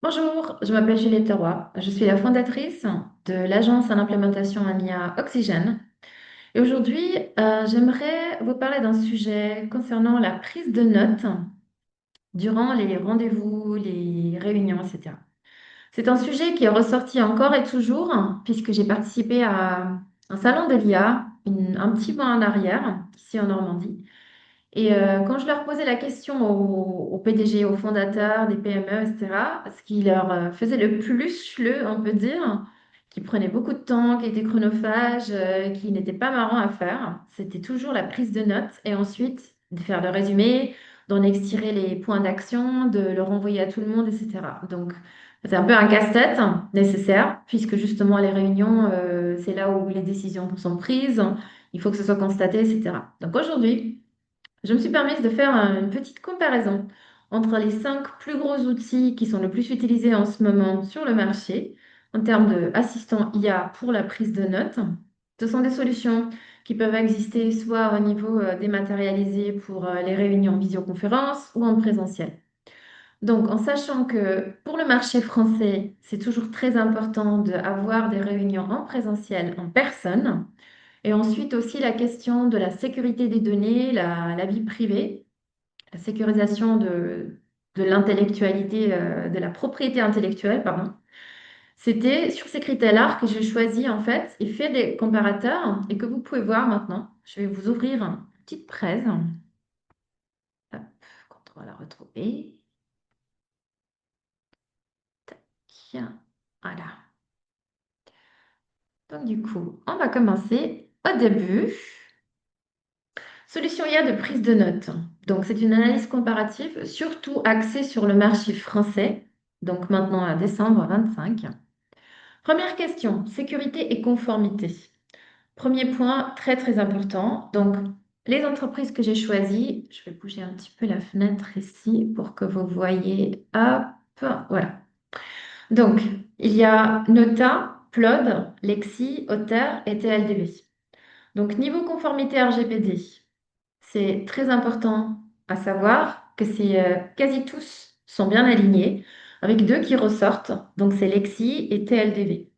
Bonjour, je m'appelle Juliette Leroy. Je suis la fondatrice de l'agence en implémentation en IA Oxygène. Et aujourd'hui, j'aimerais vous parler d'un sujet concernant la prise de notes durant les rendez-vous, les réunions, etc. C'est un sujet qui est ressorti encore et toujours, puisque j'ai participé à un salon de l'IA un petit mois en arrière, ici en Normandie. Et quand je leur posais la question aux PDG, aux fondateurs des PME, etc., ce qui leur faisait le plus chleux, on peut dire, qui prenait beaucoup de temps, qui était chronophage, qui n'était pas marrant à faire, c'était toujours la prise de notes et ensuite de faire le résumé, d'en extirer les points d'action, de le renvoyer à tout le monde, etc. Donc, c'est un peu un casse-tête nécessaire, puisque justement les réunions, c'est là où les décisions sont prises, il faut que ce soit constaté, etc. Donc aujourd'hui, je me suis permise de faire une petite comparaison entre les 5 plus gros outils qui sont le plus utilisés en ce moment sur le marché en termes d'assistants IA pour la prise de notes. Ce sont des solutions qui peuvent exister soit au niveau dématérialisé pour les réunions en visioconférence ou en présentiel. Donc, en sachant que pour le marché français, c'est toujours très important d'avoir des réunions en présentiel, en personne, et ensuite aussi la question de la sécurité des données, la vie privée, la sécurisation de l'intellectualité, de la propriété intellectuelle, pardon. C'était sur ces critères-là que j'ai choisi en fait et fait des comparateurs et que vous pouvez voir maintenant. Je vais vous ouvrir une petite presse. Hop, quand on va la retrouver. Tiens, voilà. Donc du coup, on va commencer au début. Solution IA de prise de notes. Donc, c'est une analyse comparative, surtout axée sur le marché français, donc maintenant à décembre 25. Première question, sécurité et conformité. Premier point, très très important. Donc, les entreprises que j'ai choisies, je vais bouger un petit peu la fenêtre ici pour que vous voyez. Hop, voilà. Donc, il y a Nota, Plod, Lexi, Otter et TLDB. Donc, niveau conformité RGPD, c'est très important à savoir que c'est quasi tous sont bien alignés, avec deux qui ressortent, donc c'est Lexi et TLDV.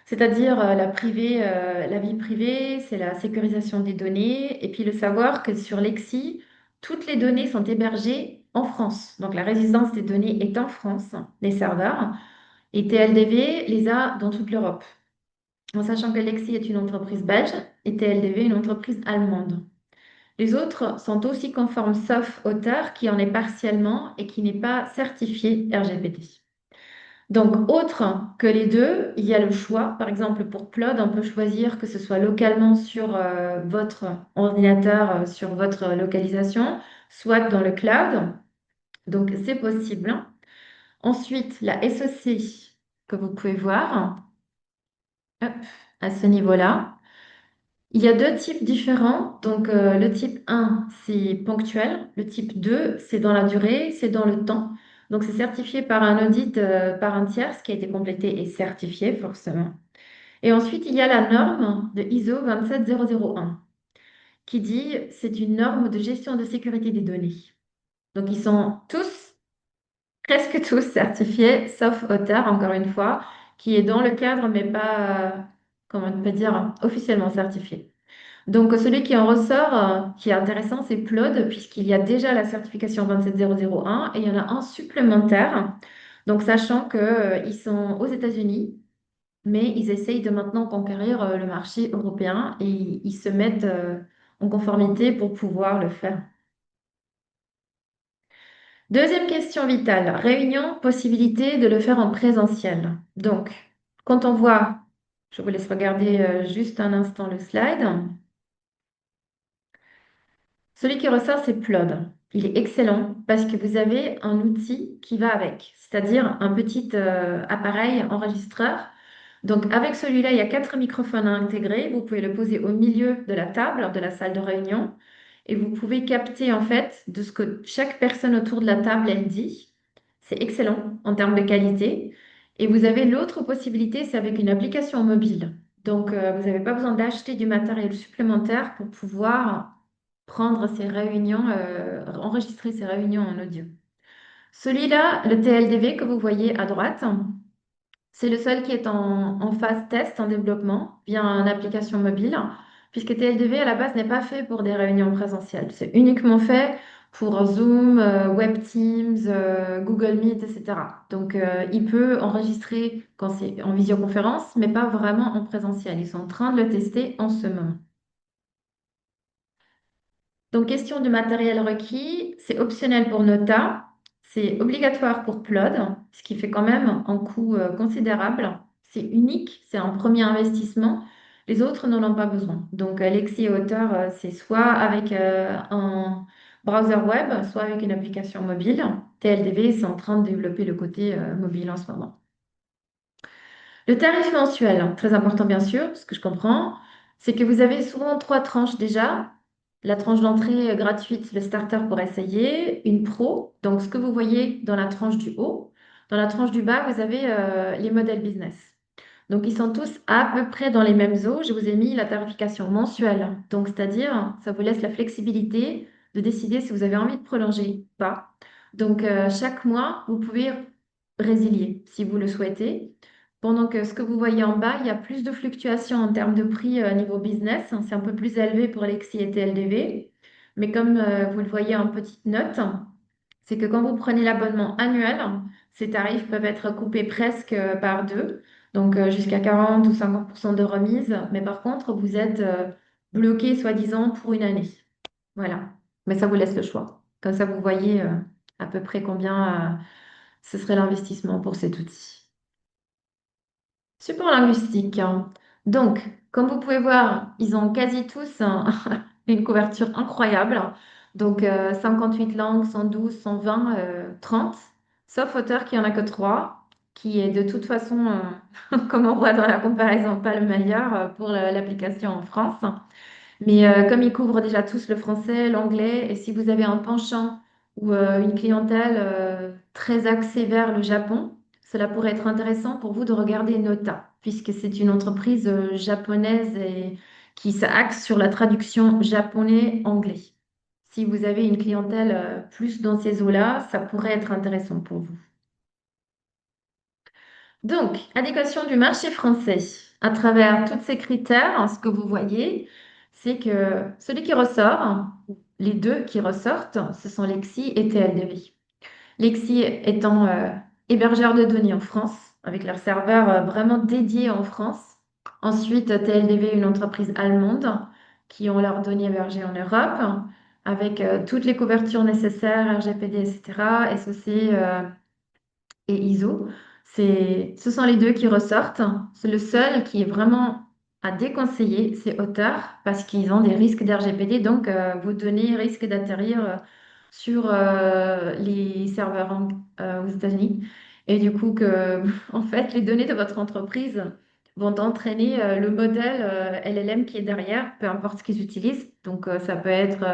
C'est-à-dire la vie privée, c'est la sécurisation des données, et puis le savoir que sur Lexi, toutes les données sont hébergées en France. Donc la résidence des données est en France, les serveurs, et TLDV les a dans toute l'Europe. En sachant que Lexi est une entreprise belge et TLDV une entreprise allemande. Les autres sont aussi conformes sauf auteur qui en est partiellement et qui n'est pas certifié RGPD. Donc, autre que les deux, il y a le choix. Par exemple, pour Plod, on peut choisir que ce soit localement sur votre ordinateur, sur votre localisation, soit dans le cloud. Donc, c'est possible. Ensuite, la SOC que vous pouvez voir, hop, à ce niveau-là. Il y a deux types différents. Donc, le type 1, c'est ponctuel. Le type 2, c'est dans la durée, c'est dans le temps. Donc, c'est certifié par un audit par un tiers, ce qui a été complété et certifié forcément. Et ensuite, il y a la norme de ISO 27001 qui dit c'est une norme de gestion de sécurité des données. Donc, ils sont tous, presque tous certifiés, sauf Otter, encore une fois, qui est dans le cadre, mais pas, comment on peut dire, officiellement certifié. Donc, celui qui en ressort, qui est intéressant, c'est Plod, puisqu'il y a déjà la certification 27001 et il y en a un supplémentaire. Donc, sachant qu'ils sont aux États-Unis, mais ils essayent de maintenant conquérir le marché européen et ils se mettent en conformité pour pouvoir le faire. Deuxième question vitale, réunion, possibilité de le faire en présentiel. Donc, quand on voit, je vous laisse regarder juste un instant le slide. Celui qui ressort, c'est Plod. Il est excellent parce que vous avez un outil qui va avec, c'est-à-dire un petit appareil enregistreur. Donc, avec celui-là, il y a 4 microphones à intégrer. Vous pouvez le poser au milieu de la table, de la salle de réunion, et vous pouvez capter en fait de ce que chaque personne autour de la table, elle dit. C'est excellent en termes de qualité. Et vous avez l'autre possibilité, c'est avec une application mobile. Donc, vous n'avez pas besoin d'acheter du matériel supplémentaire pour pouvoir prendre ces réunions, enregistrer ces réunions en audio. Celui-là, le TLDV que vous voyez à droite, c'est le seul qui est en phase test, en développement, via une application mobile, puisque TLDV à la base n'est pas fait pour des réunions présentielles. C'est uniquement fait pour Zoom, Web Teams, Google Meet, etc. Donc, il peut enregistrer quand c'est en visioconférence, mais pas vraiment en présentiel. Ils sont en train de le tester en ce moment. Donc, question du matériel requis, c'est optionnel pour Nota, c'est obligatoire pour Plod, ce qui fait quand même un coût considérable. C'est unique, c'est un premier investissement. Les autres n'en ont pas besoin. Donc, Lexi et Auteur, c'est soit avec un browser web, soit avec une application mobile. TLDV, c'est en train de développer le côté mobile en ce moment. Le tarif mensuel, hein, très important bien sûr, ce que je comprends, c'est que vous avez souvent trois tranches déjà. La tranche d'entrée gratuite, le starter pour essayer, une pro, donc ce que vous voyez dans la tranche du haut. Dans la tranche du bas, vous avez les modèles business. Donc ils sont tous à peu près dans les mêmes eaux. Je vous ai mis la tarification mensuelle. Donc c'est-à-dire, ça vous laisse la flexibilité de décider si vous avez envie de prolonger ou pas. Donc chaque mois, vous pouvez résilier si vous le souhaitez. Pendant que ce que vous voyez en bas, il y a plus de fluctuations en termes de prix niveau business. C'est un peu plus élevé pour Lexi et TLDV. Mais comme vous le voyez en petite note, c'est que quand vous prenez l'abonnement annuel, ces tarifs peuvent être coupés presque par deux, donc jusqu'à 40 ou 50% de remise. Mais par contre, vous êtes bloqué, soi-disant, pour une année. Voilà. Mais ça vous laisse le choix. Comme ça, vous voyez à peu près combien ce serait l'investissement pour cet outil. Support linguistique, hein. Donc, comme vous pouvez voir, ils ont quasi tous une couverture incroyable. Donc, 58 langues, 112, 120, 30, sauf auteur qui en a que 3, qui est de toute façon, comme on voit dans la comparaison, pas le meilleur pour l'application en France. Mais comme ils couvrent déjà tous le français, l'anglais, et si vous avez un penchant ou une clientèle très axée vers le Japon, cela pourrait être intéressant pour vous de regarder Nota, puisque c'est une entreprise japonaise et qui s'axe sur la traduction japonais-anglais. Si vous avez une clientèle plus dans ces eaux-là, ça pourrait être intéressant pour vous. Donc, adéquation du marché français. À travers tous ces critères, ce que vous voyez, c'est que celui qui ressort, les deux qui ressortent, ce sont Lexi et TLDV. Lexi étant hébergeur de données en France, avec leur serveur vraiment dédié en France. Ensuite, TLDV, une entreprise allemande qui ont leurs données hébergées en Europe, avec toutes les couvertures nécessaires, RGPD, etc., SOC, et ISO. Ce sont les deux qui ressortent. C'est le seul qui est vraiment à déconseiller, c'est Auteur, parce qu'ils ont des risques d'RGPD, donc vos données risquent d'atterrir sur les serveurs aux États-Unis. Et du coup, en fait, les données de votre entreprise vont entraîner le modèle LLM qui est derrière, peu importe ce qu'ils utilisent. Donc, ça peut être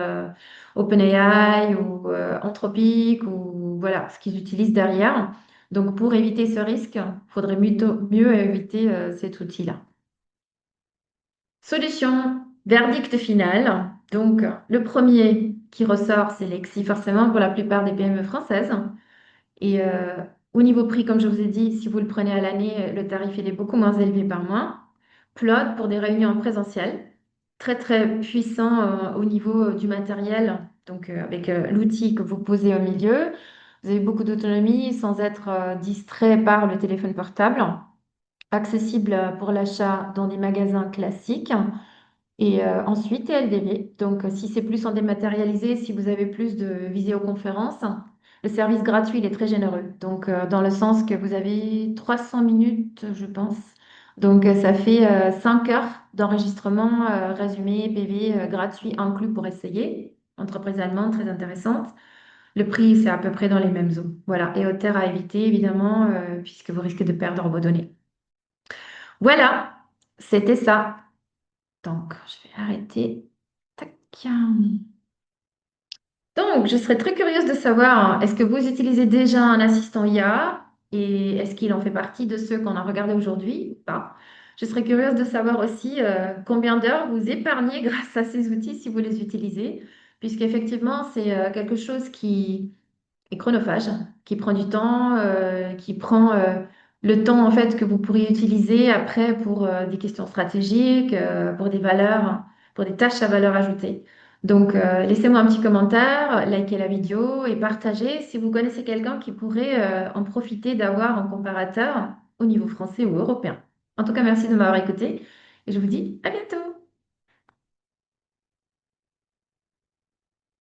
OpenAI ou Anthropic ou voilà, ce qu'ils utilisent derrière. Donc, pour éviter ce risque, il faudrait mieux éviter cet outil-là. Solution, verdict final. Donc, le premier qui ressort, c'est Lexi, forcément, pour la plupart des PME françaises. Et au niveau prix, comme je vous ai dit, si vous le prenez à l'année, le tarif il est beaucoup moins élevé par mois. Plot pour des réunions en présentiel, très très puissant au niveau du matériel, donc avec l'outil que vous posez au milieu. Vous avez beaucoup d'autonomie sans être distrait par le téléphone portable, accessible pour l'achat dans des magasins classiques. Et ensuite, LDV. Donc, si c'est plus en dématérialisé, si vous avez plus de visioconférences, le service gratuit, il est très généreux. Donc, dans le sens que vous avez 300 minutes, je pense. Donc, ça fait 5 heures d'enregistrement, résumé, PV, gratuit inclus pour essayer. Entreprise allemande, très intéressante. Le prix, c'est à peu près dans les mêmes eaux. Voilà. Et hauteur à éviter, évidemment, puisque vous risquez de perdre vos données. Voilà, c'était ça. Donc, je vais arrêter. Tac. Donc, je serais très curieuse de savoir, hein, est-ce que vous utilisez déjà un assistant IA et est-ce qu'il en fait partie de ceux qu'on a regardés aujourd'hui ou pas? Je serais curieuse de savoir aussi combien d'heures vous épargnez grâce à ces outils si vous les utilisez, puisqu'effectivement, c'est quelque chose qui est chronophage, qui prend du temps, qui prend le temps en fait que vous pourriez utiliser après pour des questions stratégiques, pour des valeurs, pour des tâches à valeur ajoutée. Donc, laissez-moi un petit commentaire, likez la vidéo et partagez si vous connaissez quelqu'un qui pourrait en profiter d'avoir un comparateur au niveau français ou européen. En tout cas, merci de m'avoir écouté et je vous dis à bientôt.